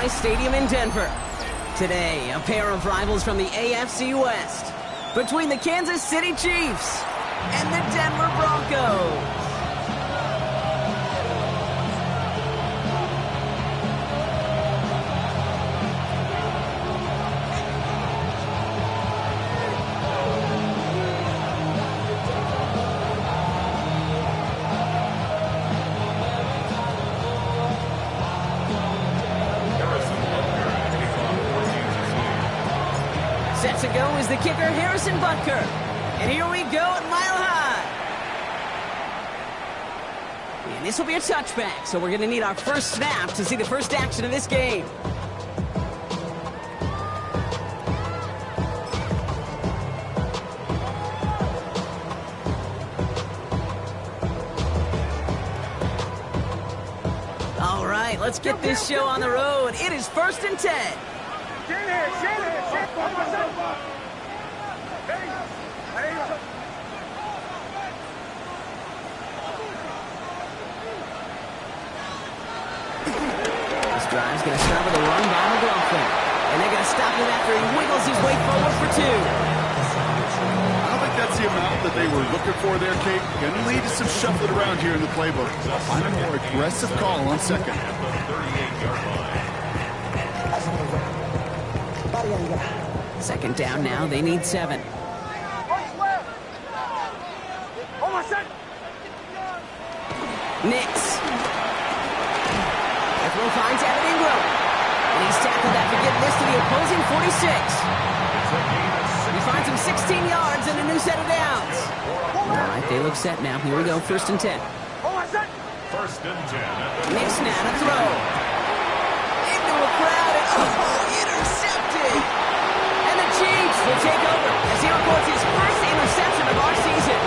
SoFi Stadium in Denver. Today, a pair of rivals from the AFC West between the Kansas City Chiefs and the Denver Broncos. Set to go is the kicker, Harrison Butker. And here we go at Mile High. And this will be a touchback, so we're going to need our first snap to see the first action of this game. All right, let's get this show on the road. It is 1st and 10. This drive's going to start with a run by McLaughlin. And they're going to stop him after he wiggles his way forward for 2. I don't think that's the amount that they were looking for there, Kate. Going to lead to some shuffling around here in the playbook. Find a more aggressive call on second. Second down now. They need 7. Nix. The throw finds Evan Ingram. And he's tackled after getting this to the opposing 46. He finds him 16 yards and a new set of downs. All right, they look set now. Here we go, 1st and 10. 1st and 10. Nix now to throw. Into a crowd and intercepted. And the Chiefs will take over as he records his first interception of our season.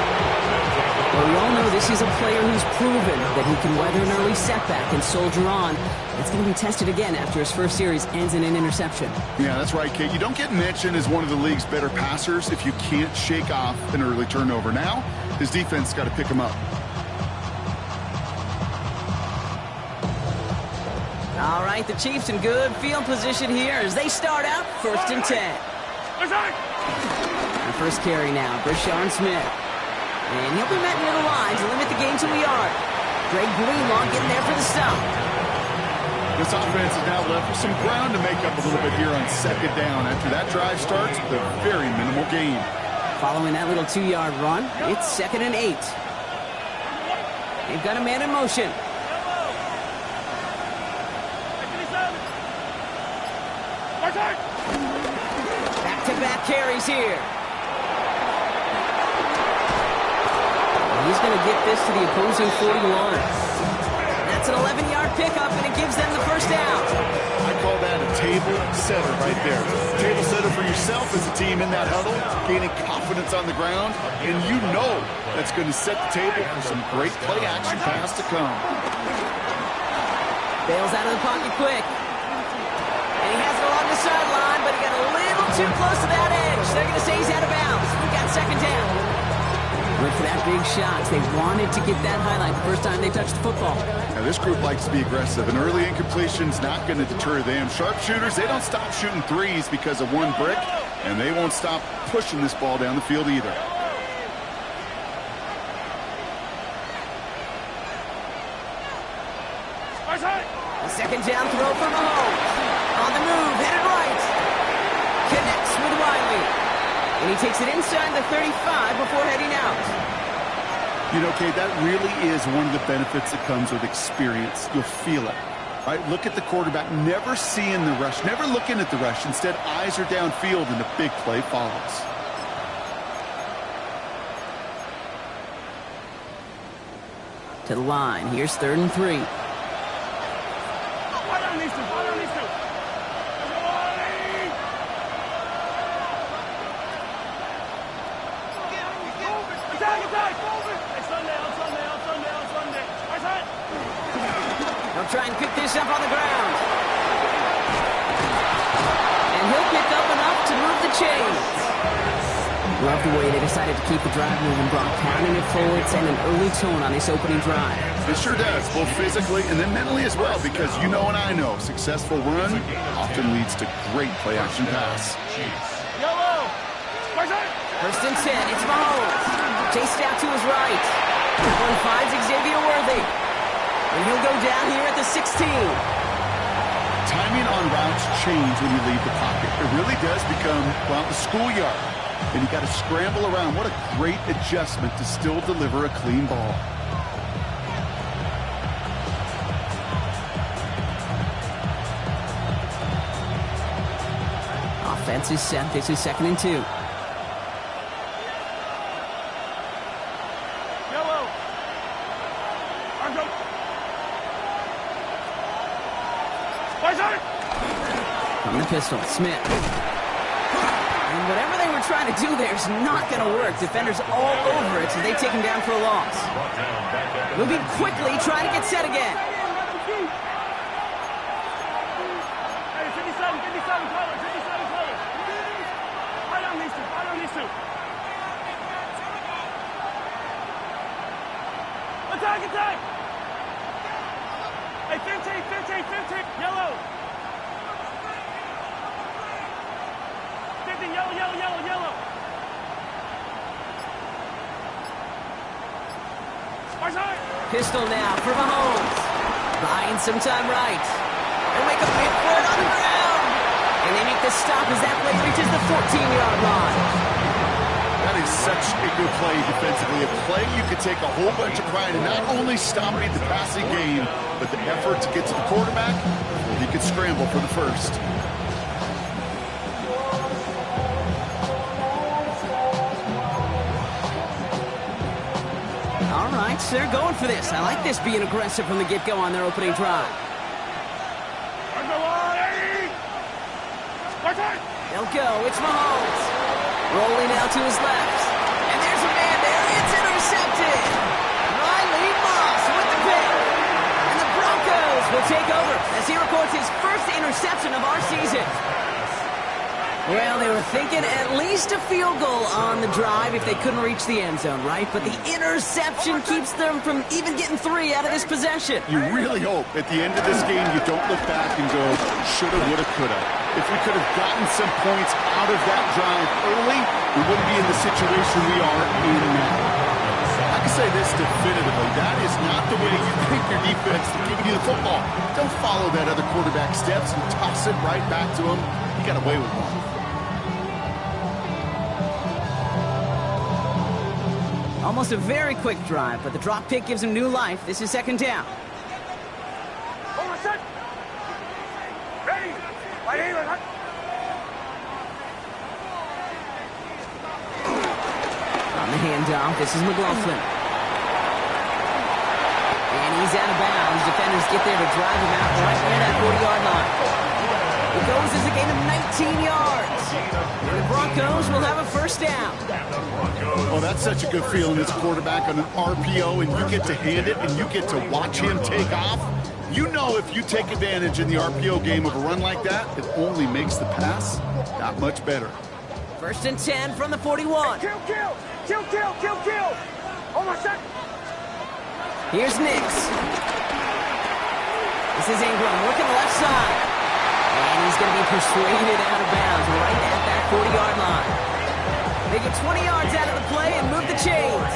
Well, we all know this is a player who's proven that he can weather an early setback and soldier on. It's going to be tested again after his first series ends in an interception. Yeah, that's right, Kate. You don't get mentioned as one of the league's better passers if you can't shake off an early turnover. Now, his defense got to pick him up. All right, the Chiefs in good field position here as they start out 1st and 10. The first carry now, Brashard Smith. And he'll be met near the line to limit the gain to a yard. Greg Greenlaw getting there for the stop. This offense is now left with some ground to make up a little bit here on 2nd down. After that drive starts with a very minimal gain. Following that little 2-yard run, it's 2nd and 8. They've got a man in motion. Back-to-back carries here. He's going to get this to the opposing 41. That's an 11-yard pickup, and it gives them the first down. I call that a table setter right there. Table setter for yourself as a team in that huddle, gaining confidence on the ground, and you know that's going to set the table for some great play-action pass to come. Bails out of the pocket quick. And he has it along the sideline, but he got a little too close to that edge. They're going to say he's out of bounds. We've got 2nd down. Went for that big shot. They wanted to get that highlight the first time they touched the football. Now, this group likes to be aggressive. An early incompletion's not going to deter them. Sharpshooters, they don't stop shooting threes because of one brick, and they won't stop pushing this ball down the field either. A 2nd down throw for Mahomes. On the move, headed right. Connects with Wiley. And he takes it inside the 35 before heading out. You know, Kate, that really is one of the benefits that comes with experience. You'll feel it, right? Look at the quarterback, never seeing the rush, never looking at the rush. Instead, eyes are downfield, and the big play follows. To the line. Here's 3rd and 3. They'll try and pick this up on the ground. And he'll pick up enough to move the chains. Love the way they decided to keep the drive moving, Brock, pounding it forward, setting an early tone on this opening drive. It sure does, both physically and then mentally as well, because you know and I know, successful run often leads to great play-action pass. Yellow! First and 10, it's Mahomes. Chased out to his right. One finds Xavier Worthy. And he'll go down here at the 16. Timing on routes change when you leave the pocket. It really does become, well, the schoolyard. And you got to scramble around. What a great adjustment to still deliver a clean ball. Offense is set. This is 2nd and 2. Yellow! From the pistol, Smith. And whatever they were trying to do there is not going to work. Defenders all over it, so they take him down for a loss. Moving quickly, trying to get set again. Attack! Hey, 15, yellow! 15, yellow! Pistol now for Mahomes. Buying some time right. They'll make a bid for it on the ground. And they make the stop as that play reaches the 14-yard line. That is such a good play defensively. A play you could take a whole bunch of pride in not only stopping the passing game, but the effort to get to the quarterback, he could scramble for the first. All right, so they're going for this. I like this being aggressive from the get-go on their opening drive. They'll go. It's Mahomes. Rolling out to his left. And there's a man there. It's intercepted. Riley Moss with the pick. And the Broncos will take over as he records his first interception of our season. Well, they were thinking at least a field goal on the drive if they couldn't reach the end zone, right? But the interception keeps them from even getting 3 out of this possession. You really hope at the end of this game you don't look back and go, shoulda, woulda, coulda. If we could have gotten some points out of that drive early, we wouldn't be in the situation we are in now. I can say this definitively. That is not the way you think your defense is giving you the football. Don't follow that other quarterback steps and toss it right back to him. You got away with one. Almost a very quick drive, but the drop pick gives him new life. This is 2nd down. Ready! On the handoff, this is McLaughlin. And he's out of bounds. Defenders get there to drive him out right near that 40-yard line. It goes as a gain of 19 yards. And the Broncos will have a first down. Well, that's such a good feeling as a quarterback on an RPO, and you get to hand it, and you get to watch him take off. You know if you take advantage in the RPO game of a run like that, it only makes the pass that much better. 1st and 10 from the 41. Kill! Oh, my son! Here's Nix. This is Ingram looking left side. And he's going to be persuaded out of bounds right at that 40-yard line. They get 20 yards out of the play and move the chains.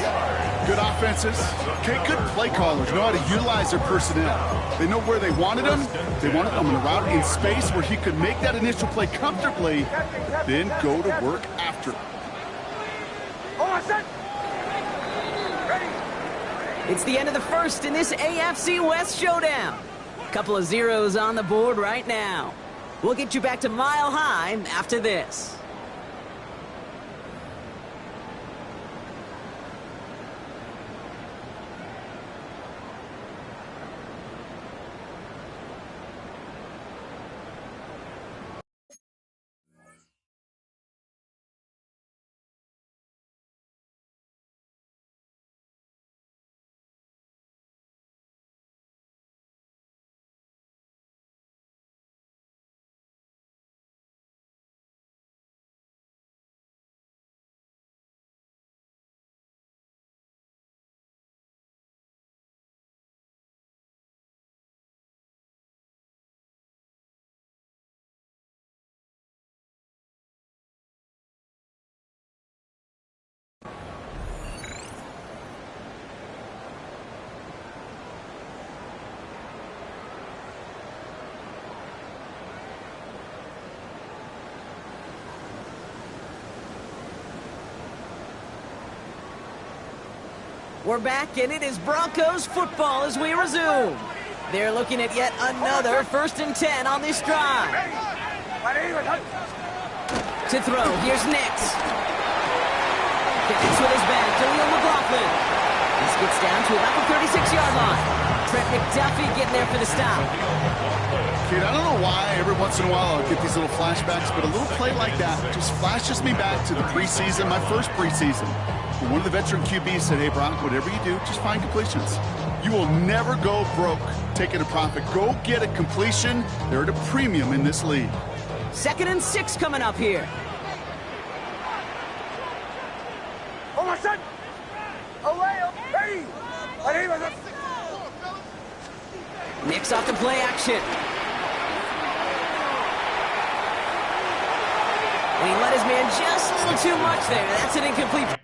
Good offenses. Okay, good play callers know how to utilize their personnel. They know where they wanted them. They wanted them in a route in space where he could make that initial play comfortably, then go to work after. It's the end of the first in this AFC West showdown. Couple of zeros on the board right now. We'll get you back to Mile High after this. We're back, and it is Broncos football as we resume. They're looking at yet another 1st and 10 on this drive. To throw, here's Nix. Connects with his back to Leo McLaughlin. This gets down to about the 36-yard line. Trent McDuffie getting there for the stop. Kid, I don't know why every once in a while I'll get these little flashbacks, but a little play like that just flashes me back to the preseason, my first preseason. One of the veteran QBs said, hey, Brock, whatever you do, just find completions. You will never go broke taking a profit. Go get a completion. They're at a premium in this league. 2nd and 6 coming up here. Nix off the play action. And he let his man just a little too much there. That's an incomplete.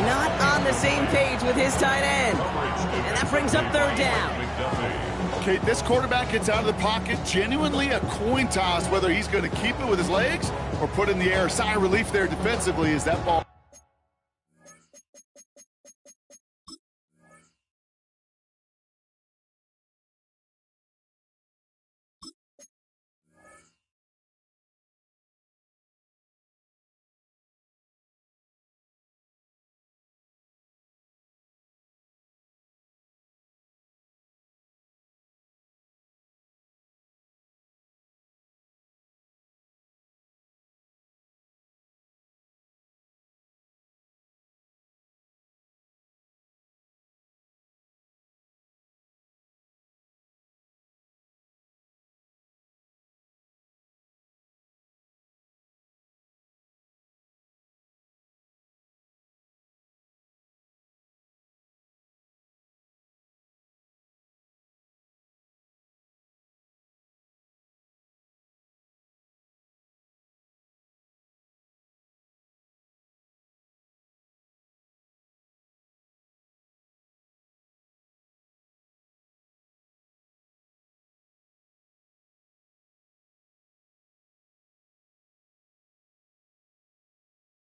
Not on the same page with his tight end. And that brings up 3rd down. Okay, this quarterback gets out of the pocket, genuinely a coin toss whether he's going to keep it with his legs or put it in the air. Sigh of relief there defensively as that ball